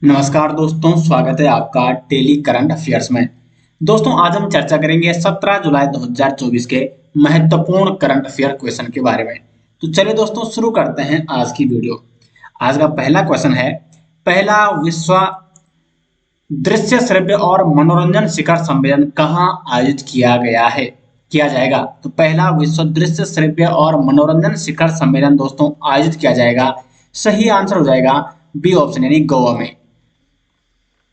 नमस्कार दोस्तों, स्वागत है आपका डेली करंट अफेयर्स में। दोस्तों, आज हम चर्चा करेंगे 17 जुलाई 2024 के महत्वपूर्ण करंट अफेयर क्वेश्चन के बारे में। तो चलिए दोस्तों, शुरू करते हैं आज की वीडियो। आज का पहला क्वेश्चन है, पहला विश्व दृश्य श्रव्य और मनोरंजन शिखर सम्मेलन कहाँ आयोजित किया जाएगा। तो पहला विश्व दृश्य श्रव्य और मनोरंजन शिखर सम्मेलन दोस्तों आयोजित किया जाएगा। सही आंसर हो जाएगा बी ऑप्शन यानी गोवा में।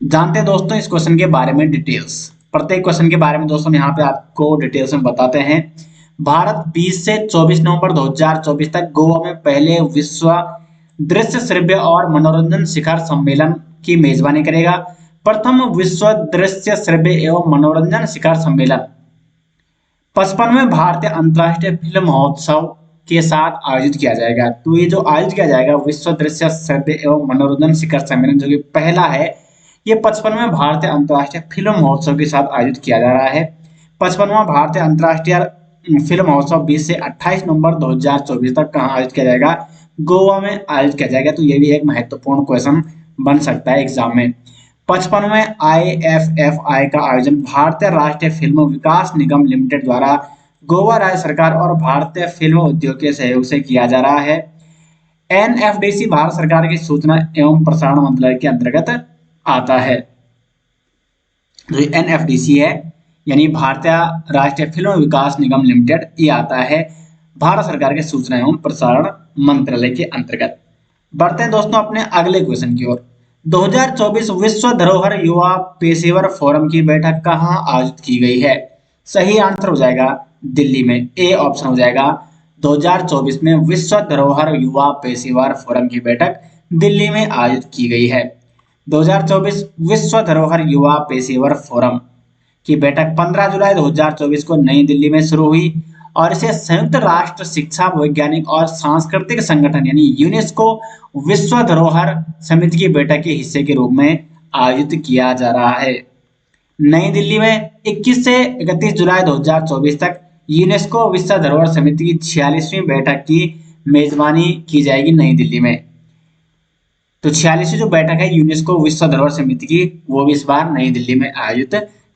जानते हैं दोस्तों इस क्वेश्चन के बारे में डिटेल्स। प्रत्येक क्वेश्चन के बारे में दोस्तों यहाँ पे आपको डिटेल्स में बताते हैं। भारत 20 से 24 नवंबर 2024 तक गोवा में पहले विश्व दृश्य श्रव्य और मनोरंजन शिखर सम्मेलन की मेजबानी करेगा। प्रथम विश्व दृश्य श्रव्य एवं मनोरंजन शिखर सम्मेलन 55वें भारतीय अंतर्राष्ट्रीय फिल्म महोत्सव के साथ आयोजित किया जाएगा। तो ये जो आयोजित किया जाएगा विश्व दृश्य श्रव्य एवं मनोरंजन शिखर सम्मेलन, जो कि पहला है, ये 55वें भारतीय अंतर्राष्ट्रीय फिल्म महोत्सव के साथ आयोजित किया जा रहा है। 55वां भारतीय अंतर्राष्ट्रीय फिल्म महोत्सव 20 से 28 नवंबर 2024 तक कहाँ आयोजित किया जाएगा? गोवा में आयोजित किया जाएगा। तो ये भी एक महत्वपूर्ण क्वेश्चन बन सकता है एग्जाम में। 55वें IFFI का आयोजन भारतीय राष्ट्रीय फिल्म विकास निगम लिमिटेड द्वारा गोवा राज्य सरकार और भारतीय फिल्म उद्योग के सहयोग से किया जा रहा है। NFDC भारत सरकार की सूचना एवं प्रसारण मंत्रालय के अंतर्गत आता है। जो NFDC है यानी भारतीय राष्ट्रीय फिल्म विकास निगम लिमिटेड, ये आता है भारत सरकार के सूचना एवं प्रसारण मंत्रालय के अंतर्गत। बढ़ते हैं दोस्तों अपने अगले क्वेश्चन की ओर। 2024 विश्व धरोहर युवा पेशेवर फोरम की बैठक कहाँ आयोजित की गई है? सही आंसर हो जाएगा दिल्ली में। ए ऑप्शन हो जाएगा। 2024 में विश्व धरोहर युवा पेशेवर फोरम की बैठक दिल्ली में आयोजित की गई है। 2024 विश्व धरोहर युवा पेशेवर फोरम की बैठक 15 जुलाई 2024 को नई दिल्ली में शुरू हुई और इसे संयुक्त राष्ट्र शिक्षा, वैज्ञानिक और सांस्कृतिक संगठन यानी यूनेस्को विश्व धरोहर समिति की बैठक के हिस्से के रूप में आयोजित किया जा रहा है। नई दिल्ली में 21 से 31 जुलाई 2024 तक यूनेस्को विश्व धरोहर समिति की 46वीं बैठक की मेजबानी की जाएगी नई दिल्ली में। तो 46वीं जो बैठक है यूनेस्को विश्व धरोहर समिति की, वो भी इस बार नई दिल्ली में आयोजित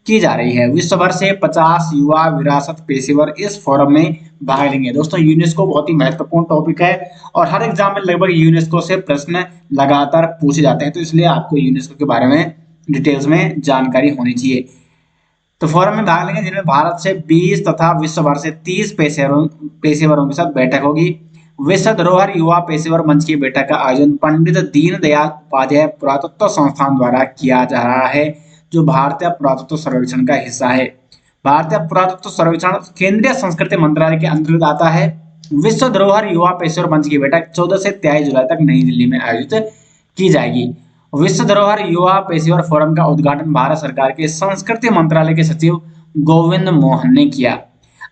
की जा रही है। विश्व भर से 50 युवा विरासत पेशेवर इस फोरम में भाग लेंगे। दोस्तों, यूनेस्को बहुत ही महत्वपूर्ण टॉपिक है और हर एग्जाम में लगभग यूनेस्को से प्रश्न लगातार पूछे जाते हैं, तो इसलिए आपको यूनेस्को के बारे में डिटेल्स में जानकारी होनी चाहिए। तो फोरम में भाग लेंगे जिनमें भारत से 20 तथा विश्व भर से 30 पेशेवरों के साथ बैठक होगी। विश्व धरोहर युवा पेशेवर मंच की बैठक का आयोजन पंडित दीनदयाल उपाध्याय पुरातत्व संस्थान द्वारा किया जा रहा है, जो भारतीय पुरातत्व सर्वेक्षण का हिस्सा है। भारतीय पुरातत्व सर्वेक्षण केंद्रीय संस्कृति मंत्रालय के अंतर्गत आता है। विश्व धरोहर युवा पेशेवर मंच की बैठक 14 से 23 जुलाई तक नई दिल्ली में आयोजित की जाएगी। विश्व धरोहर युवा पेशेवर फोरम का उद्घाटन भारत सरकार के संस्कृति मंत्रालय के सचिव गोविंद मोहन ने किया।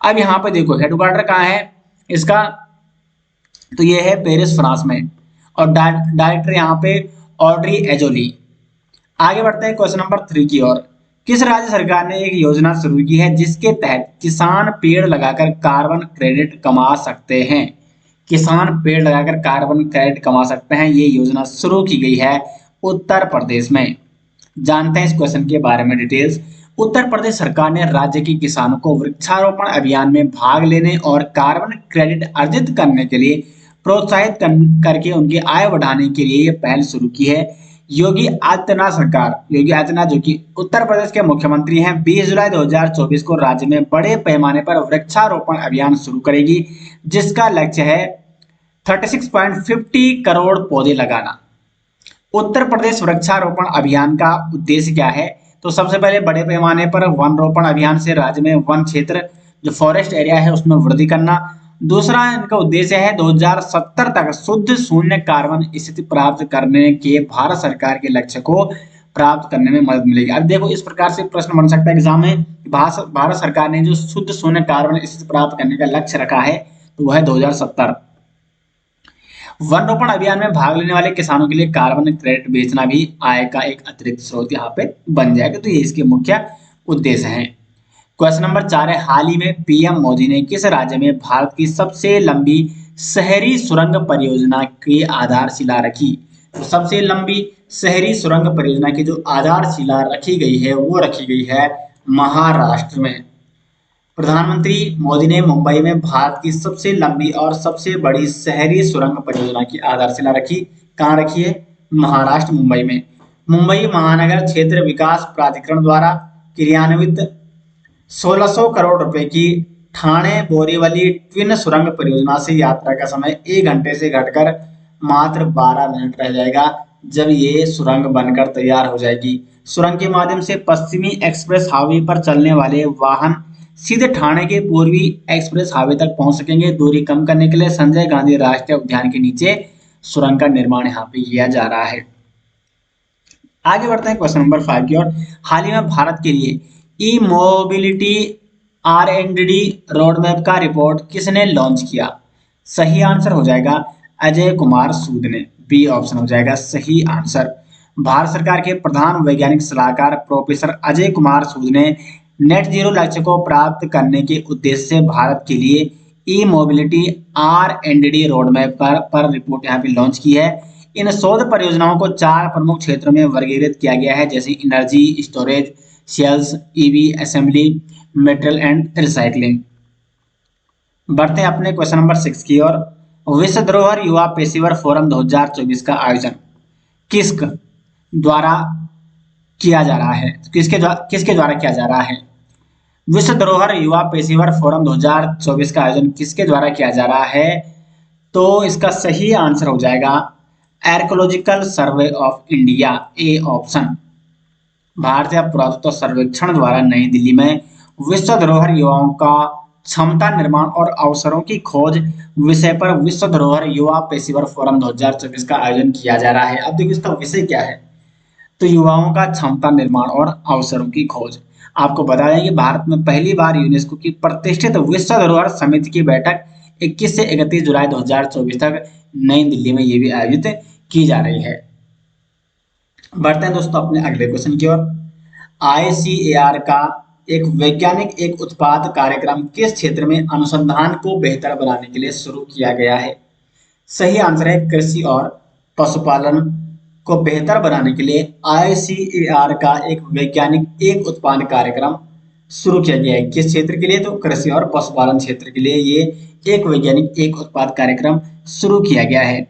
अब यहाँ पे देखो हेडक्वार्टर कहाँ है इसका, तो ये है पेरिस फ्रांस में और डायरेक्टर यहाँ पे ऑड्री एजोली। आगे बढ़ते हैं क्वेश्चन नंबर 3 की ओर। किस राज्य सरकार ने एक योजना शुरू की है जिसके तहत किसान पेड़ लगाकर कार्बन क्रेडिट कमा सकते हैं? किसान पेड़ लगाकर कार्बन क्रेडिट कमा सकते हैं, ये योजना शुरू की गई है उत्तर प्रदेश में। जानते हैं इस क्वेश्चन के बारे में डिटेल्स। उत्तर प्रदेश सरकार ने राज्य के किसानों को वृक्षारोपण अभियान में भाग लेने और कार्बन क्रेडिट अर्जित करने के लिए प्रोत्साहित करके उनकी आय बढ़ाने के लिए ये पहल शुरू की है। योगी आदित्यनाथ जो कि उत्तर प्रदेश के मुख्यमंत्री हैं, 20 जुलाई 2024 को राज्य में बड़े पैमाने पर वृक्षारोपण अभियान शुरू करेगी, जिसका लक्ष्य है 36.50 करोड़ पौधे लगाना। उत्तर प्रदेश वृक्षारोपण अभियान का उद्देश्य क्या है? तो सबसे पहले बड़े पैमाने पर वन रोपण अभियान से राज्य में वन क्षेत्र जो फॉरेस्ट एरिया है उसमें वृद्धि करना। दूसरा इनका उद्देश्य है 2070 तक शुद्ध शून्य कार्बन स्थिति प्राप्त करने के भारत सरकार के लक्ष्य को प्राप्त करने में मदद मिलेगी। अब देखो इस प्रकार से प्रश्न बन सकता है एग्जाम में, भारत सरकार ने जो शुद्ध शून्य कार्बन स्थिति प्राप्त करने का लक्ष्य रखा है तो वह है 2070। वन रोपण अभियान में भाग लेने वाले किसानों के लिए कार्बन क्रेडिट बेचना भी आय का एक अतिरिक्त स्रोत यहाँ पे बन जाएगा। तो ये इसके मुख्य उद्देश्य हैं। क्वेश्चन नंबर 4 है, हाल ही में पीएम मोदी ने किस राज्य में भारत की सबसे लंबी शहरी सुरंग परियोजना की आधारशिला रखी? तो सबसे लंबी शहरी सुरंग परियोजना की जो आधारशिला रखी गई है वो रखी गई है महाराष्ट्र में। प्रधानमंत्री मोदी ने मुंबई में भारत की सबसे लंबी और सबसे बड़ी शहरी सुरंग परियोजना की आधारशिला रखी। कहाँ रखी है? महाराष्ट्र, मुंबई में। मुंबई महानगर क्षेत्र विकास प्राधिकरण द्वारा क्रियान्वित 1600 करोड़ रुपए की ठाणे बोरीवली ट्विन सुरंग परियोजना से यात्रा का समय 1 घंटे से घटकर मात्र 12 मिनट रह जाएगा जब ये सुरंग बनकर तैयार हो जाएगी। सुरंग के माध्यम से पश्चिमी एक्सप्रेस हाईवे पर चलने वाले वाहन सीधे ठाणे के पूर्वी एक्सप्रेस हाईवे तक पहुंच सकेंगे। दूरी कम करने के लिए संजय गांधी राष्ट्रीय उद्यान के नीचे सुरंग का निर्माण यहाँ पे किया जा रहा है। आगे बढ़ते हैं क्वेश्चन नंबर 5 की ओर। हाल ही में भारत के लिए ई मोबिलिटी R&D रोड मैप का रिपोर्ट किसने लॉन्च किया? सही आंसर हो जाएगा अजय कुमार सूद ने। बी ऑप्शन हो जाएगा सही आंसर। भारत सरकार के प्रधान वैज्ञानिक सलाहकार प्रोफेसर अजय कुमार सूद ने नेट जीरो लक्ष्य को प्राप्त करने के उद्देश्य से भारत के लिए ई मोबिलिटी R&D रोड मैप पर रिपोर्ट यहाँ पे लॉन्च की है। इन शोध परियोजनाओं को 4 प्रमुख क्षेत्रों में वर्गीकृत किया गया है, जैसे energy storage, cells, EV assembly, material and recycling. बढ़ते हैं अपने क्वेश्चन नंबर 6 की ओर। विश्व धरोहर युवा पेशेवर फोरम 2024 का आयोजन किसक द्वारा किया जा रहा है? किसके द्वारा किया जा रहा है? विश्व धरोहर युवा पेशेवर फोरम 2024 का आयोजन किसके द्वारा किया जा रहा है? तो इसका सही आंसर हो जाएगा archaeological survey of India, A option. भारतीय पुरातत्व सर्वेक्षण द्वारा नई दिल्ली में विश्व धरोहर युवाओं का क्षमता निर्माण और अवसरों की खोज विषय पर विश्व धरोहर युवा पेशेवर फोरम 2024 का आयोजन किया जा रहा है। अब देखिए इसका विषय क्या है, तो युवाओं का क्षमता निर्माण और अवसरों की खोज। आपको बता दें कि भारत में पहली बार यूनेस्को की प्रतिष्ठित विश्व धरोहर समिति की बैठक 21 से 31 जुलाई 2024 तक नई दिल्ली में ये भी आयोजित की जा रही है। बढ़ते हैं दोस्तों अपने अगले क्वेश्चन की ओर। ICAR का एक वैज्ञानिक एक उत्पाद कार्यक्रम किस क्षेत्र में अनुसंधान को बेहतर बनाने के लिए शुरू किया गया है? सही आंसर है कृषि और पशुपालन को बेहतर बनाने के लिए ICAR का एक वैज्ञानिक एक उत्पाद कार्यक्रम शुरू किया गया है। किस क्षेत्र के लिए? तो कृषि और पशुपालन क्षेत्र के लिए ये एक वैज्ञानिक एक उत्पाद कार्यक्रम शुरू किया गया है।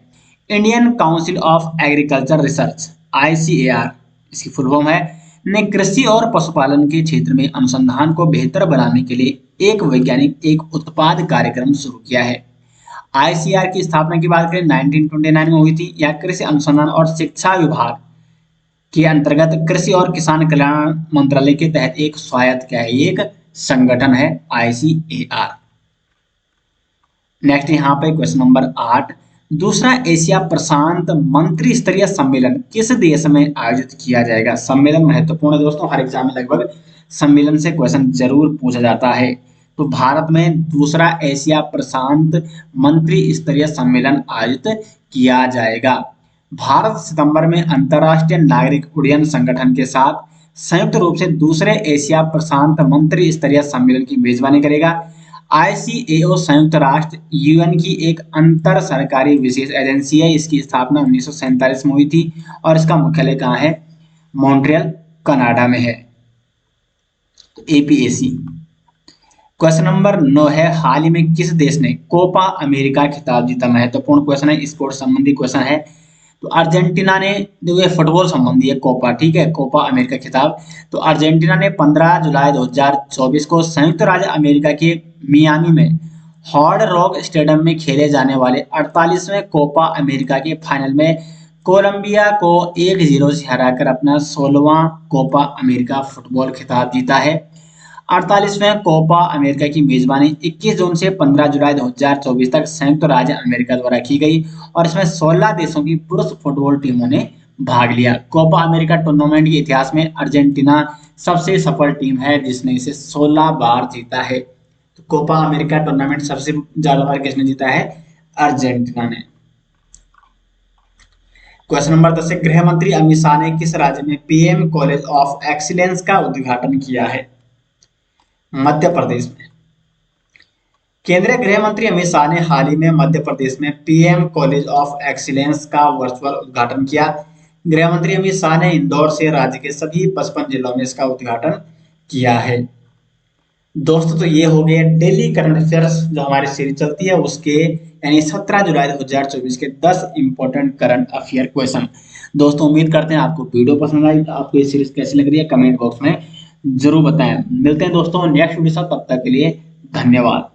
Indian council of agriculture research ICAR इसकी फुल फॉर्म है, ने कृषि और पशुपालन के क्षेत्र में अनुसंधान को बेहतर बनाने के लिए एक वैज्ञानिक एक उत्पाद कार्यक्रम शुरू किया है। ICAR की स्थापना की बात करें 1929 में हुई थी। यह कृषि अनुसंधान और शिक्षा विभाग के अंतर्गत कृषि और किसान कल्याण मंत्रालय के तहत एक स्वायत्त क्या है, एक संगठन है ICAR। नेक्स्ट यहाँ पे क्वेश्चन नंबर 8। दूसरा एशिया प्रशांत मंत्री स्तरीय सम्मेलन किस देश में आयोजित किया जाएगा? सम्मेलन महत्वपूर्ण है दोस्तों, हर एग्जाम में लगभग सम्मेलन से क्वेश्चन जरूर पूछा जाता है। तो भारत में दूसरा एशिया प्रशांत मंत्री स्तरीय सम्मेलन आयोजित किया जाएगा। भारत सितंबर में अंतर्राष्ट्रीय नागरिक उड्डयन संगठन के साथ संयुक्त रूप से दूसरे एशिया प्रशांत मंत्री स्तरीय सम्मेलन की मेजबानी करेगा। ICAO संयुक्त राष्ट्र UN की एक अंतर सरकारी विशेष एजेंसी है। इसकी स्थापना 1947 में हुई थी और इसका मुख्यालय कहाँ है? मॉन्ट्रियल, कनाडा में है। APAC। क्वेश्चन नंबर 9 है, हाल ही में किस देश ने कोपा अमेरिका खिताब जीता? महत्वपूर्ण क्वेश्चन है, स्पोर्ट संबंधी क्वेश्चन है। तो अर्जेंटीना ने, जो ये फुटबॉल संबंधी है कोपा, ठीक है, कोपा अमेरिका खिताब। तो अर्जेंटीना ने 15 जुलाई 2024 को संयुक्त राज्य अमेरिका के मियामी में हार्ड रॉक स्टेडियम में खेले जाने वाले 48वें कोपा अमेरिका के फाइनल में कोलंबिया को 1-0 से हराकर अपना 16वां कोपा अमेरिका फुटबॉल खिताब जीता है। 48वें कोपा अमेरिका की मेजबानी 21 जून से 15 जुलाई 2024 तक संयुक्त राज्य अमेरिका द्वारा की गई और इसमें 16 देशों की पुरुष फुटबॉल टीमों ने भाग लिया। कोपा अमेरिका टूर्नामेंट के इतिहास में अर्जेंटीना सबसे सफल टीम है जिसने इसे 16 बार जीता है। तो कोपा अमेरिका टूर्नामेंट सबसे ज्यादा बार किसने जीता है? अर्जेंटीना ने। क्वेश्चन नंबर 10 है, गृह मंत्री अमित शाह ने किस राज्य में PM कॉलेज ऑफ एक्सीलेंस का उद्घाटन किया है? मध्य प्रदेश में। केंद्रीय गृह मंत्री अमित शाह ने हाल ही में मध्य प्रदेश में पीएम कॉलेज ऑफ एक्सीलेंस का वर्चुअल उद्घाटन किया। गृह मंत्री अमित शाह ने इंदौर से राज्य के सभी 55 जिलों में इसका उद्घाटन किया है। दोस्तों तो ये हो गए डेली करंट अफेयर्स जो हमारी सीरीज चलती है उसके यानी 17 जुलाई 2024 के 10 इंपॉर्टेंट करंट अफेयर क्वेश्चन। दोस्तों उम्मीद करते हैं आपको वीडियो पसंद आई। तो आपको ये सीरीज कैसी लग रही है कमेंट बॉक्स में जरूर बताएं। मिलते हैं दोस्तों नेक्स्ट वीडियो से, तब तक के लिए धन्यवाद।